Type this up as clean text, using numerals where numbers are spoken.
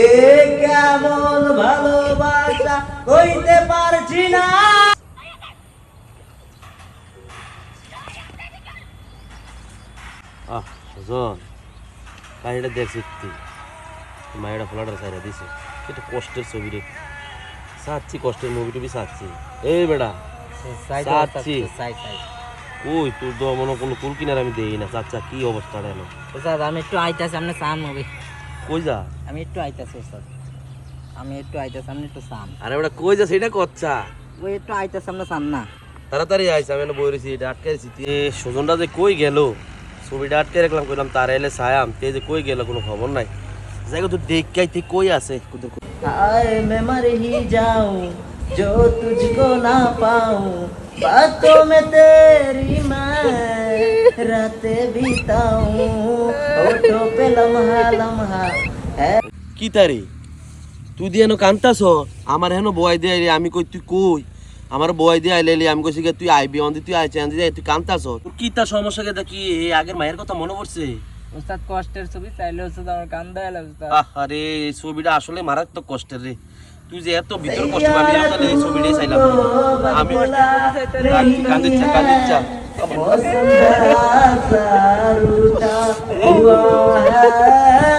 এ কেমন ভালোবাসা কইতে পারছি না। সুজন কাহিনীটা দেখছি তুই মায়েরা ফোলাটা সাইরা দিছে এটা কষ্টের ছবি রে সাচ্ছি কষ্টের মুভি টুবি সাচ্ছি এই বেটা সাচ্ছি ওই তোর তো মনে কোনো কুল কিনার আমি দেই না চাচা কি অবস্থাটা এলো স্যার আমি একটু আইতাছি আপনি সান মুভি কই যা আমি একটু আইতাছি স্যার আমি একটু আইতাছি আপনি একটু সান আরে বেটা কই যা সেটা কচ্ছা ওই একটু আইতাছি আপনি সান না তাড়াতাড়ি আইস আমি বই রয়েছি এটা আটকে আছি সুজনটা যে কই গেল ছবিটা আটকে রাখলাম কইলাম তারা এলে ছায়াম তে যে কই গেল কোনো খবর নাই যাই তো দেখ তুই কই আছে हाय मैं मर ही जाऊं जो तुझको ना पाऊं बातों में तेरी मैं रातें बिताऊं होठों पे लम्हा लम्हा है কি তারি তুই দিয়ে কান্তাছ আমার হেন বয় দিয়ে আইলি আমি কই তুই কই আমার বয় দিয়ে আইলে আমি কইছি তুই আইবি অন্দি তুই আইছে আন্দি তুই কান্তাছ তোর কি তার সমস্যা কে দেখি এই আগের মায়ের কথা মনে পড়ছে উস্তাদ কষ্টের ছবি চাইলে উস্তাদ আমার কান্দা এলো উস্তাদ আরে এই ছবিটা আসলে মারাত্মক কষ্টের রে তুই যে এত ভিতর কষ্ট পাবি না তাহলে এই ছবিটাই চাইলাম আমি কান্দিচ্ছা वसुंधरा सा रूठा हुआ है।